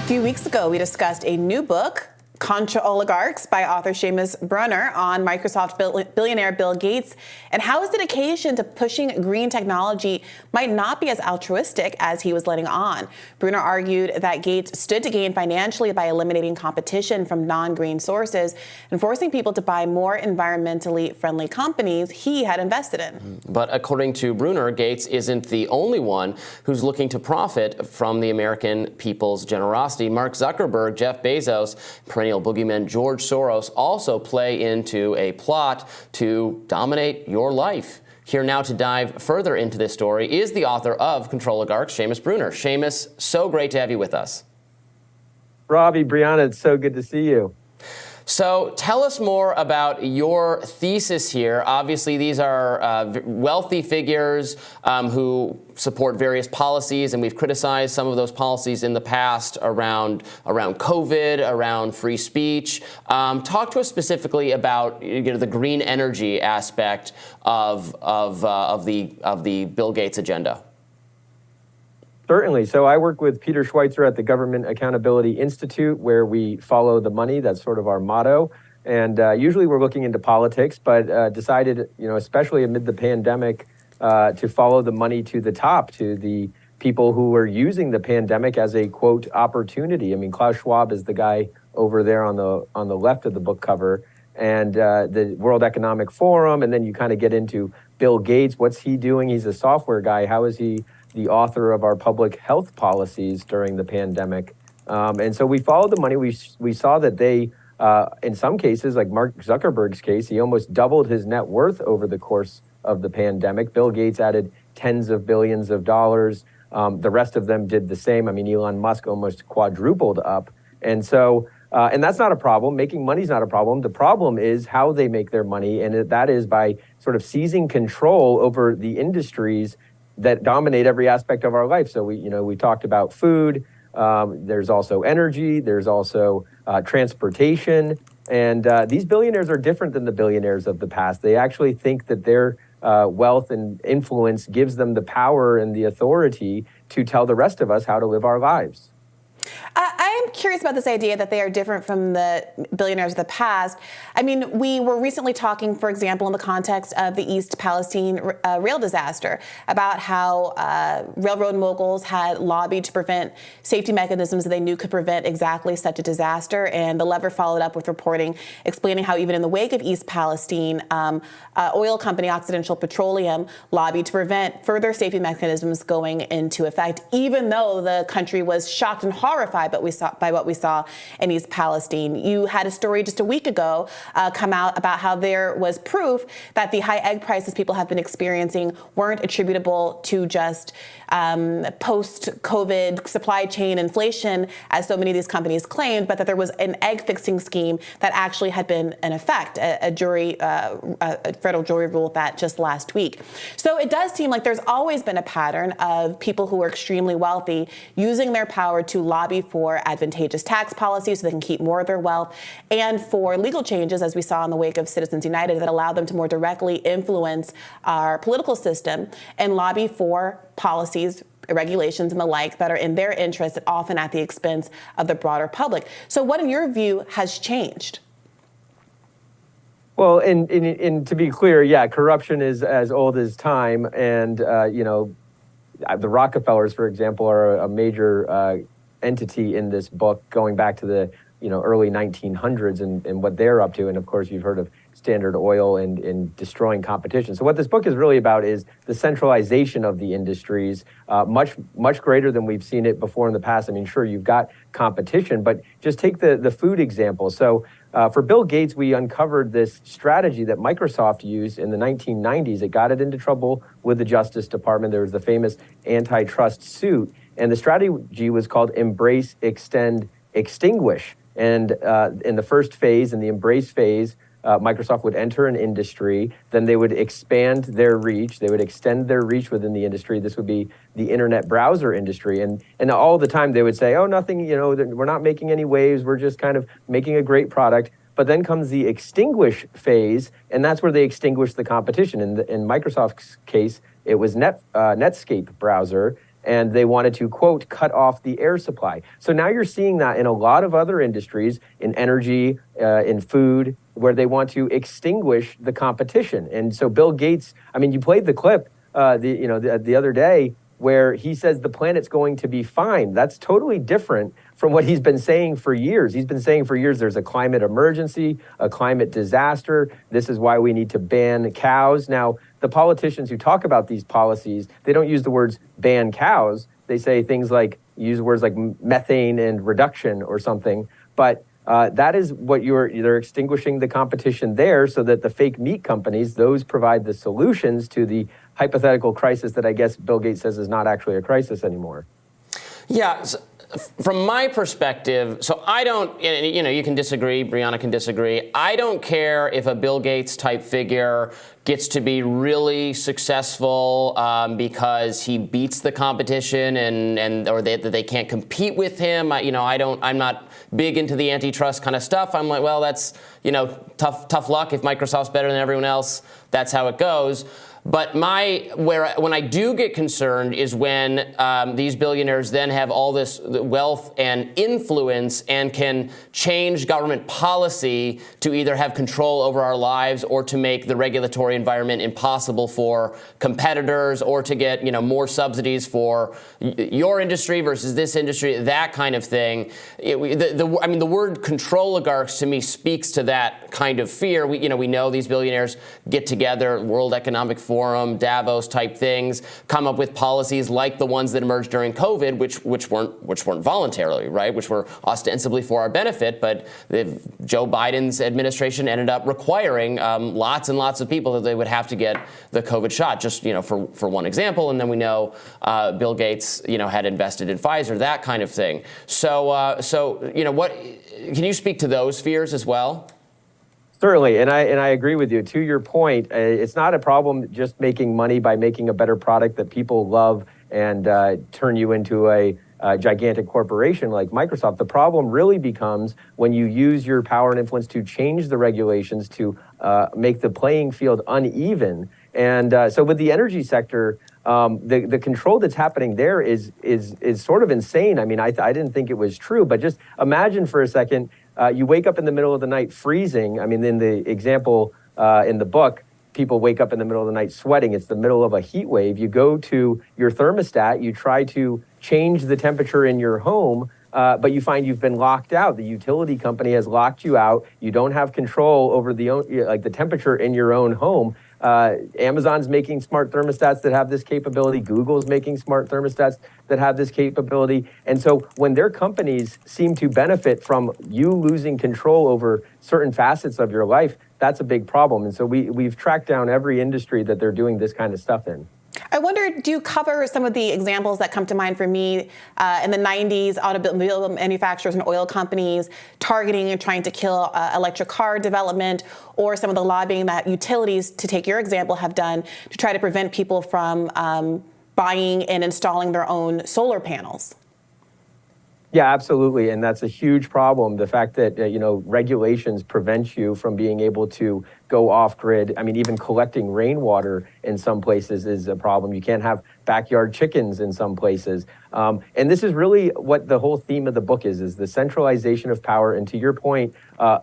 few weeks ago, we discussed a new book, Contra Oligarchs, by author Seamus Brunner, on Microsoft billionaire Bill Gates, and how his dedication to pushing green technology might not be as altruistic as he was letting on. Brunner argued that Gates stood to gain financially by eliminating competition from non-green sources and forcing people to buy more environmentally friendly companies he had invested in. But according to Brunner, Gates isn't the only one who's looking to profit from the American people's generosity. Mark Zuckerberg, Jeff Bezos, perennial boogeyman George Soros also play into a plot to dominate your life. Here now to dive further into this story is the author of Contra Oligarchs, Seamus Brunner. Seamus, so great to have you with us. Robbie, Brianna, it's so good to see you. So tell us more about your thesis here. Obviously, these are wealthy figures who support various policies, and we've criticized some of those policies in the past around COVID, around free speech. Talk to us specifically about the green energy aspect of the Bill Gates agenda. Certainly. So I work with Peter Schweitzer at the Government Accountability Institute, where we follow the money. That's sort of our motto. And usually we're looking into politics, but decided, especially amid the pandemic, to follow the money to the top, to the people who were using the pandemic as a, quote, opportunity. I mean, Klaus Schwab is the guy over there on the left of the book cover, and the World Economic Forum. And then you kind of get into Bill Gates. What's he doing? He's a software guy. How is he the author of our public health policies during the pandemic? And so we followed the money. We saw that they, in some cases, like Mark Zuckerberg's case, he almost doubled his net worth over the course of the pandemic. Bill Gates added tens of billions of dollars. The rest of them did the same. I mean, Elon Musk almost quadrupled up. And so, and that's not a problem. Making money is not a problem. The problem is how they make their money. And that is by sort of seizing control over the industries that dominate every aspect of our life. So we talked about food. There's also energy. There's also transportation. And these billionaires are different than the billionaires of the past. They actually think that their wealth and influence gives them the power and the authority to tell the rest of us how to live our lives. I'm curious about this idea that they are different from the billionaires of the past. I mean, we were recently talking, for example, in the context of the East Palestine rail disaster, about how railroad moguls had lobbied to prevent safety mechanisms that they knew could prevent exactly such a disaster. And the Lever followed up with reporting explaining how even in the wake of East Palestine, oil company Occidental Petroleum lobbied to prevent further safety mechanisms going into effect, even though the country was shocked and horrified by what we saw in East Palestine. You had a story just a week ago come out about how there was proof that the high egg prices people have been experiencing weren't attributable to just post-COVID supply chain inflation, as so many of these companies claimed, but that there was an egg fixing scheme that actually had been in effect. A federal jury ruled that just last week. So it does seem like there's always been a pattern of people who are extremely wealthy using their power to lobby for advantageous tax policies so they can keep more of their wealth, and for legal changes, as we saw in the wake of Citizens United, that allow them to more directly influence our political system and lobby for policies, regulations, and the like that are in their interest, often at the expense of the broader public. So what, in your view, has changed? Well, and to be clear, yeah, corruption is as old as time. And, the Rockefellers, for example, are a major entity in this book, going back to the early 1900s and what they're up to. And of course, you've heard of Standard Oil and destroying competition. So what this book is really about is the centralization of the industries, much greater than we've seen it before in the past. I mean, sure, you've got competition, but just take the food example. So for Bill Gates, we uncovered this strategy that Microsoft used in the 1990s. It got it into trouble with the Justice Department. There was the famous antitrust suit. And the strategy was called Embrace, Extend, Extinguish. And in the first phase, in the embrace phase, Microsoft would enter an industry, then they would expand their reach, they would extend their reach within the industry. This would be the internet browser industry. And all the time they would say, oh, nothing, we're not making any waves, we're just kind of making a great product. But then comes the extinguish phase, and that's where they extinguish the competition. In Microsoft's case, it was Netscape browser. and they wanted to, quote, cut off the air supply. So now you're seeing that in a lot of other industries, in energy, in food, where they want to extinguish the competition. And so Bill Gates, I mean, you played the clip the other day where he says the planet's going to be fine. That's totally different from what he's been saying for years. He's been saying for years there's a climate emergency, a climate disaster. This is why we need to ban cows. Now, the politicians who talk about these policies, they don't use the words ban cows. They say things like, use words like methane and reduction or something. But that is what they're extinguishing the competition there so that the fake meat companies, those provide the solutions to the hypothetical crisis that I guess Bill Gates says is not actually a crisis anymore. Yeah. So from my perspective, so I don't, you can disagree, Brianna can disagree. I don't care if a Bill Gates type figure gets to be really successful because he beats the competition or that they can't compete with him. I'm not big into the antitrust kind of stuff. I'm like, well, that's, tough luck. If Microsoft's better than everyone else, that's how it goes. But when I do get concerned is when these billionaires then have all this wealth and influence and can change government policy to either have control over our lives or to make the regulatory environment impossible for competitors or to get more subsidies for your industry versus this industry, that kind of thing. The word control oligarchs to me speaks to that kind of fear. We know these billionaires get together, World Economic Forum, Davos type things, come up with policies like the ones that emerged during COVID, which weren't voluntarily, right? Which were ostensibly for our benefit, but Joe Biden's administration ended up requiring lots and lots of people that they would have to get the COVID shot, just for one example. And then we know Bill Gates had invested in Pfizer, that kind of thing. So what can you speak to those fears as well? Certainly, and I agree with you. To your point, it's not a problem just making money by making a better product that people love and turn you into a gigantic corporation like Microsoft. The problem really becomes when you use your power and influence to change the regulations to make the playing field uneven. And so with the energy sector, the control that's happening there is sort of insane. I mean, I didn't think it was true, but just imagine for a second, you wake up in the middle of the night freezing. I mean, in the example in the book, people wake up in the middle of the night sweating. It's the middle of a heat wave. You go to your thermostat, you try to change the temperature in your home, but you find you've been locked out. The utility company has locked you out. You don't have control over the temperature in your own home. Amazon's making smart thermostats that have this capability. Google's making smart thermostats that have this capability. And so when their companies seem to benefit from you losing control over certain facets of your life, that's a big problem. And so we've tracked down every industry that they're doing this kind of stuff in. I wonder, do you cover some of the examples that come to mind for me in the 90s, automobile manufacturers and oil companies targeting and trying to kill electric car development, or some of the lobbying that utilities, to take your example, have done to try to prevent people from buying and installing their own solar panels? Yeah, absolutely. And that's a huge problem. The fact that, regulations prevent you from being able to go off grid. I mean, even collecting rainwater in some places is a problem. You can't have backyard chickens in some places. And this is really what the whole theme of the book is the centralization of power. And to your point,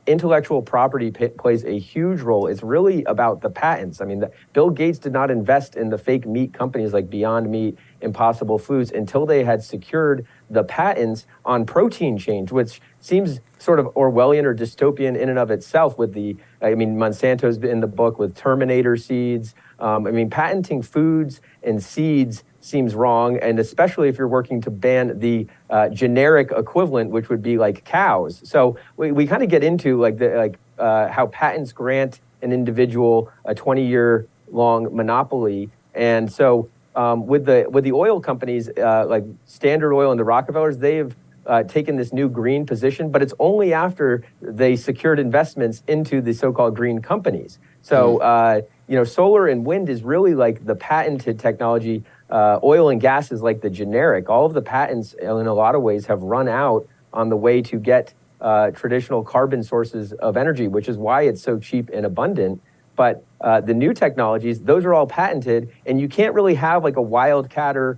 intellectual property plays a huge role. It's really about the patents. I mean, Bill Gates did not invest in the fake meat companies like Beyond Meat, Impossible Foods, until they had secured the patents on protein change, which seems sort of Orwellian or dystopian in and of itself with Monsanto's in the book with Terminator seeds. Patenting foods and seeds seems wrong, and especially if you're working to ban the generic equivalent, which would be like cows. So we kind of get into how patents grant an individual a 20-year long monopoly. And so with the oil companies like Standard Oil and the Rockefellers, they have taken this new green position, but it's only after they secured investments into the so-called green companies. So, solar and wind is really like the patented technology. Oil and gas is like the generic. All of the patents, in a lot of ways, have run out on the way to get traditional carbon sources of energy, which is why it's so cheap and abundant. But The new technologies, those are all patented, and you can't really have like a wildcatter,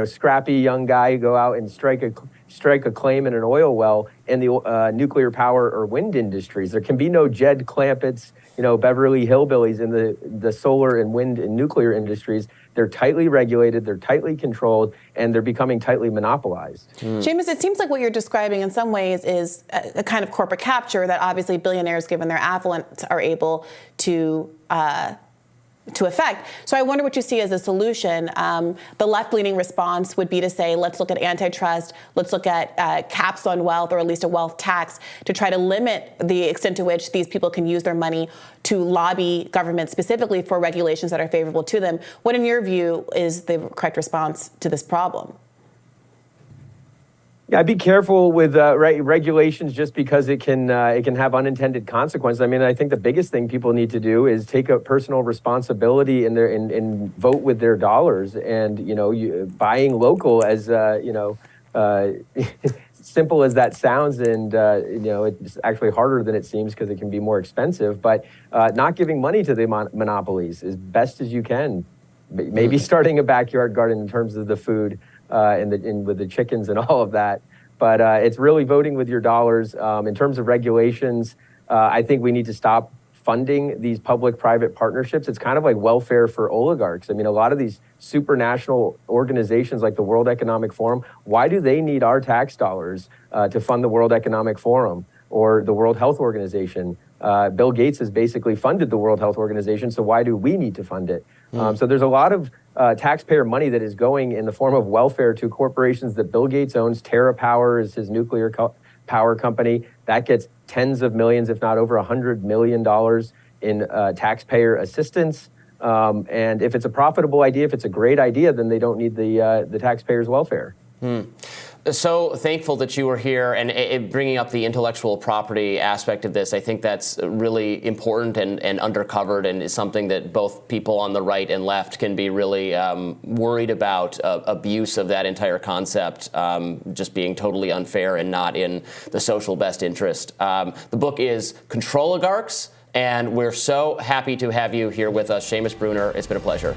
scrappy young guy go out and strike a claim in an oil well in the nuclear power or wind industries. There can be no Jed Clampett's, Beverly Hillbillies in the solar and wind and nuclear industries. They're tightly regulated, they're tightly controlled, and they're becoming tightly monopolized. Seamus, it seems like what you're describing in some ways is a kind of corporate capture that obviously billionaires, given their affluence, are able to affect. So I wonder what you see as a solution. The left-leaning response would be to say, let's look at antitrust, let's look at caps on wealth, or at least a wealth tax, to try to limit the extent to which these people can use their money to lobby government specifically for regulations that are favorable to them. What, in your view, is the correct response to this problem? Yeah, I'd be careful with regulations just because it can have unintended consequences. I mean, I think the biggest thing people need to do is take a personal responsibility and vote with their dollars. And buying local, as simple as that sounds, and it's actually harder than it seems because it can be more expensive. But not giving money to the monopolies as best as you can. Maybe starting a backyard garden in terms of the food. With the chickens and all of that. But it's really voting with your dollars. In terms of regulations, I think we need to stop funding these public-private partnerships. It's kind of like welfare for oligarchs. I mean, a lot of these supranational organizations like the World Economic Forum, why do they need our tax dollars to fund the World Economic Forum or the World Health Organization? Bill Gates has basically funded the World Health Organization, so why do we need to fund it? So there's a lot of taxpayer money that is going in the form of welfare to corporations that Bill Gates owns. TerraPower is his nuclear power company. That gets tens of millions, if not over $100 million in taxpayer assistance. And if it's a profitable idea, if it's a great idea, then they don't need the taxpayers' welfare. So thankful that you were here and bringing up the intellectual property aspect of this. I think that's really important and undercovered, and is something that both people on the right and left can be really worried about abuse of that entire concept, just being totally unfair and not in the social best interest. The book is Control Oligarchs, and we're so happy to have you here with us, Seamus Bruner. It's been a pleasure.